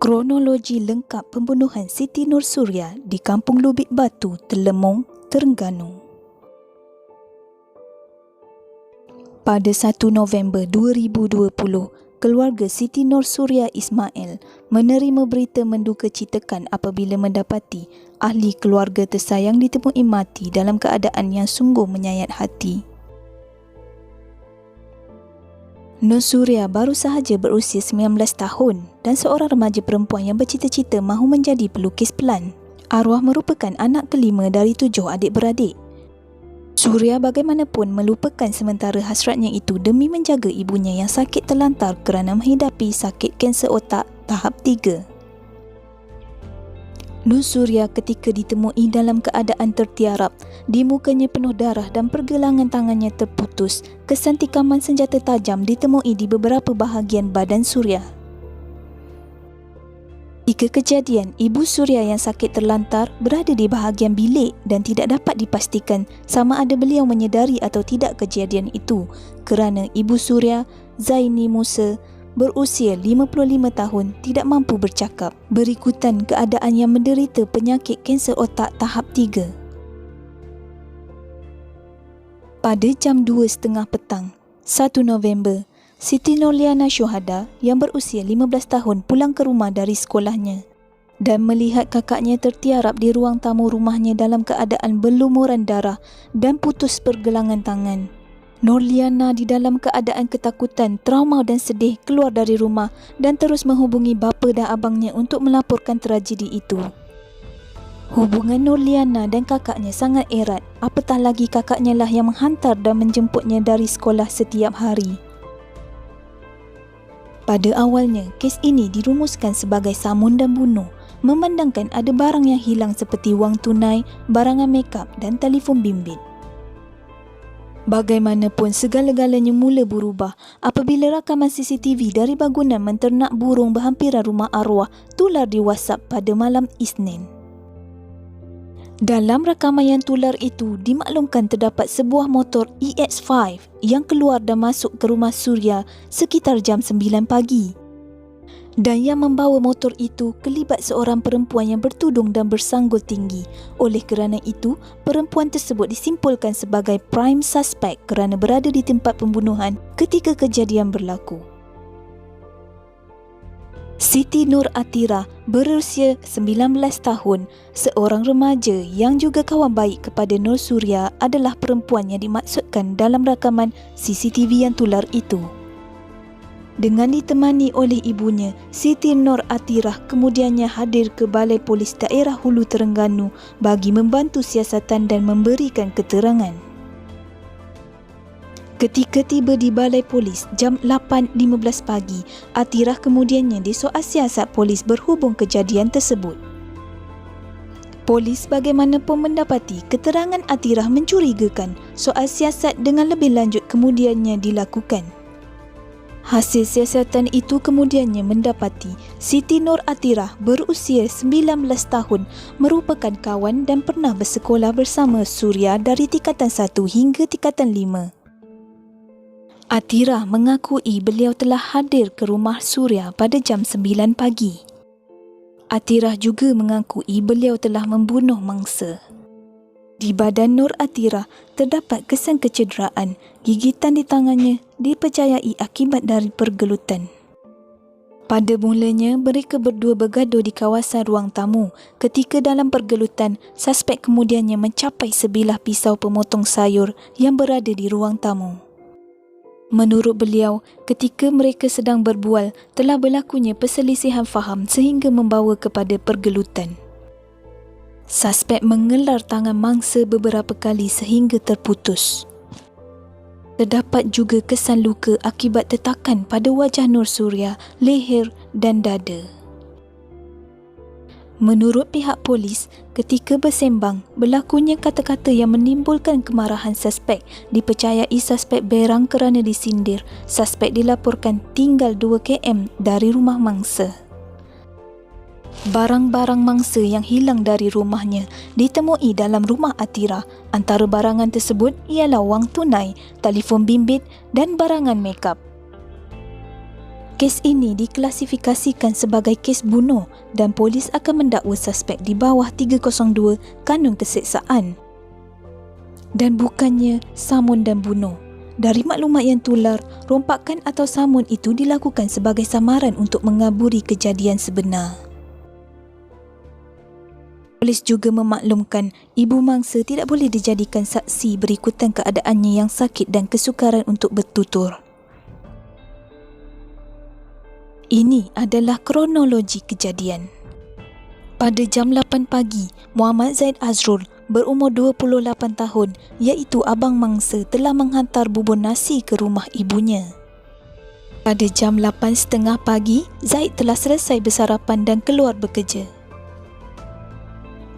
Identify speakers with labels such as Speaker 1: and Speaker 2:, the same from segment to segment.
Speaker 1: Kronologi lengkap pembunuhan Siti Nursuria di Kampung Lubik Batu, Telemong, Terengganu. Pada 1 November 2020, keluarga Siti Nursuria Ismail menerima berita mendukacitakan apabila mendapati ahli keluarga tersayang ditemui mati dalam keadaan yang sungguh menyayat hati. Nursuria baru sahaja berusia 19 tahun dan seorang remaja perempuan yang bercita-cita mahu menjadi pelukis pelan. Arwah merupakan anak kelima dari 7 adik-beradik. Suria bagaimanapun melupakan sementara hasratnya itu demi menjaga ibunya yang sakit terlantar kerana menghidapi sakit kanser otak tahap 3. Nursuria ketika ditemui dalam keadaan tertiarap, di mukanya penuh darah dan pergelangan tangannya terputus. Kesan tikaman senjata tajam ditemui di beberapa bahagian badan Suria. Ketika kejadian, ibu Suria yang sakit terlantar berada di bahagian bilik dan tidak dapat dipastikan sama ada beliau menyedari atau tidak kejadian itu kerana ibu Suria, Zaini Musa, berusia 55 tahun tidak mampu bercakap berikutan keadaan yang menderita penyakit kanser otak tahap 3. Pada jam 2.30 petang, 1 November, Siti Nurliana Syuhada yang berusia 15 tahun pulang ke rumah dari sekolahnya dan melihat kakaknya tertiarap di ruang tamu rumahnya dalam keadaan berlumuran darah dan putus pergelangan tangan. Nurliana di dalam keadaan ketakutan, trauma dan sedih keluar dari rumah dan terus menghubungi bapa dan abangnya untuk melaporkan tragedi itu. Hubungan Nurliana dan kakaknya sangat erat, apatah lagi kakaknya lah yang menghantar dan menjemputnya dari sekolah setiap hari. Pada awalnya, kes ini dirumuskan sebagai samun dan bunuh, memandangkan ada barang yang hilang seperti wang tunai, barangan makeup dan telefon bimbit. Bagaimanapun segala-galanya mula berubah apabila rakaman CCTV dari bangunan menternak burung berhampiran rumah arwah tular di WhatsApp pada malam Isnin. Dalam rakaman yang tular itu dimaklumkan terdapat sebuah motor EX5 yang keluar dan masuk ke rumah Suria sekitar jam 9 pagi. Dan yang membawa motor itu kelibat seorang perempuan yang bertudung dan bersanggul tinggi. Oleh kerana itu, perempuan tersebut disimpulkan sebagai prime suspect kerana berada di tempat pembunuhan ketika kejadian berlaku. Siti Nur Atira berusia 19 tahun, seorang remaja yang juga kawan baik kepada Nursuria adalah perempuan yang dimaksudkan dalam rakaman CCTV yang tular itu. Dengan ditemani oleh ibunya, Siti Nur Atirah kemudiannya hadir ke Balai Polis Daerah Hulu Terengganu bagi membantu siasatan dan memberikan keterangan. Ketika tiba di Balai Polis jam 8.15 pagi, Atirah kemudiannya disoal siasat polis berhubung kejadian tersebut. Polis bagaimanapun mendapati keterangan Atirah mencurigakan, soal siasat dengan lebih lanjut kemudiannya dilakukan. Hasil siasatan itu kemudiannya mendapati Siti Nur Atirah berusia 19 tahun merupakan kawan dan pernah bersekolah bersama Suria dari tingkatan 1 hingga tingkatan 5. Atirah mengakui beliau telah hadir ke rumah Suria pada jam 9 pagi. Atirah juga mengakui beliau telah membunuh mangsa. Di badan Nur Atirah terdapat kesan kecederaan, gigitan di tangannya dipercayai akibat dari pergelutan. Pada mulanya, mereka berdua bergaduh di kawasan ruang tamu. Ketika dalam pergelutan, suspek kemudiannya mencapai sebilah pisau pemotong sayur yang berada di ruang tamu. Menurut beliau, ketika mereka sedang berbual, telah berlakunya perselisihan faham sehingga membawa kepada pergelutan. Suspek mengelar tangan mangsa beberapa kali sehingga terputus. Terdapat juga kesan luka akibat tetakan pada wajah Nursuria, leher dan dada. Menurut pihak polis, ketika bersembang, berlakunya kata-kata yang menimbulkan kemarahan suspek. Dipercayai suspek berang kerana disindir. Suspek dilaporkan tinggal 2 km dari rumah mangsa. Barang-barang mangsa yang hilang dari rumahnya ditemui dalam rumah Atirah. Antara barangan tersebut ialah wang tunai, telefon bimbit dan barangan makeup. Kes ini diklasifikasikan sebagai kes bunuh dan polis akan mendakwa suspek di bawah 302 Kanun Keseksaan. Dan bukannya samun dan bunuh. Dari maklumat yang tular, rompakan atau samun itu dilakukan sebagai samaran untuk mengaburi kejadian sebenar. Polis juga memaklumkan ibu mangsa tidak boleh dijadikan saksi berikutan keadaannya yang sakit dan kesukaran untuk bertutur. Ini adalah kronologi kejadian. Pada jam 8 pagi, Muhammad Zaid Azrul berumur 28 tahun iaitu abang mangsa telah menghantar bubur nasi ke rumah ibunya. Pada jam 8.30 pagi, Zaid telah selesai bersarapan dan keluar bekerja.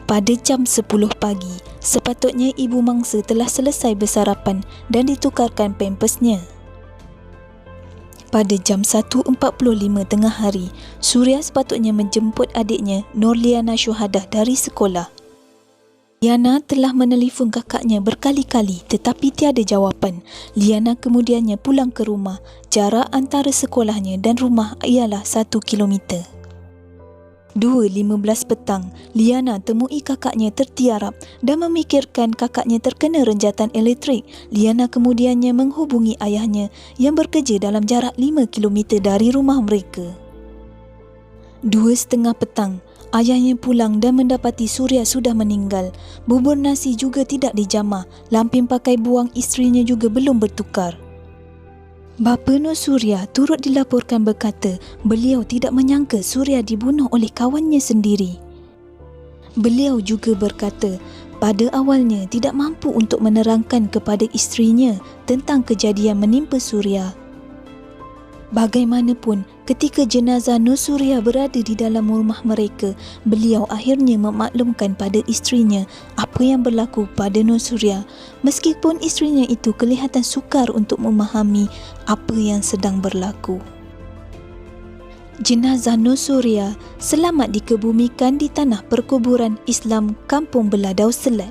Speaker 1: Pada jam 10 pagi, sepatutnya ibu mangsa telah selesai bersarapan dan ditukarkan pampasnya. Pada jam 1.45 tengah hari, Suria sepatutnya menjemput adiknya Nurliana Syuhadah dari sekolah. Liana telah menelefon kakaknya berkali-kali tetapi tiada jawapan. Liana kemudiannya pulang ke rumah. Jarak antara sekolahnya dan rumah ialah 1 kilometer. 2.15 petang, Liana temui kakaknya tertiarap dan memikirkan kakaknya terkena renjatan elektrik. Liana kemudiannya menghubungi ayahnya yang bekerja dalam jarak 5 km dari rumah mereka. 2.30 petang, ayahnya pulang dan mendapati Suria sudah meninggal. Bubur nasi juga tidak dijamah. Lampin pakai buang isterinya juga belum bertukar. Bapa Nur Suria turut dilaporkan berkata beliau tidak menyangka Suria dibunuh oleh kawannya sendiri. Beliau juga berkata pada awalnya tidak mampu untuk menerangkan kepada isterinya tentang kejadian menimpa Suria. Bagaimanapun, ketika jenazah Nur Suria berada di dalam rumah mereka, beliau akhirnya memaklumkan pada isterinya apa yang berlaku pada Nur Suria, meskipun isterinya itu kelihatan sukar untuk memahami apa yang sedang berlaku. Jenazah Nur Suria selamat dikebumikan di tanah perkuburan Islam Kampung Beladau Selat.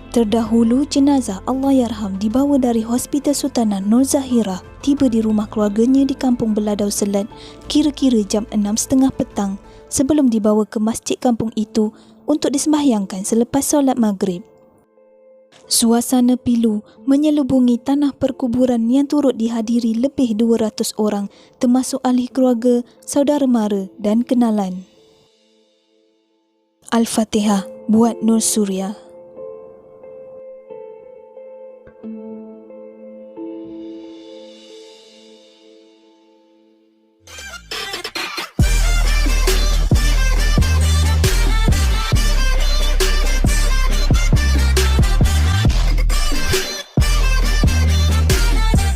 Speaker 1: Terdahulu jenazah Allahyarham dibawa dari Hospital Sultanah Nur Zahirah tiba di rumah keluarganya di Kampung Beladau Selat kira-kira jam 6.30 petang sebelum dibawa ke masjid kampung itu untuk disembahyangkan selepas solat maghrib. Suasana pilu menyelubungi tanah perkuburan yang turut dihadiri lebih 200 orang termasuk ahli keluarga, saudara mara dan kenalan. Al-Fatihah buat Nur Suria.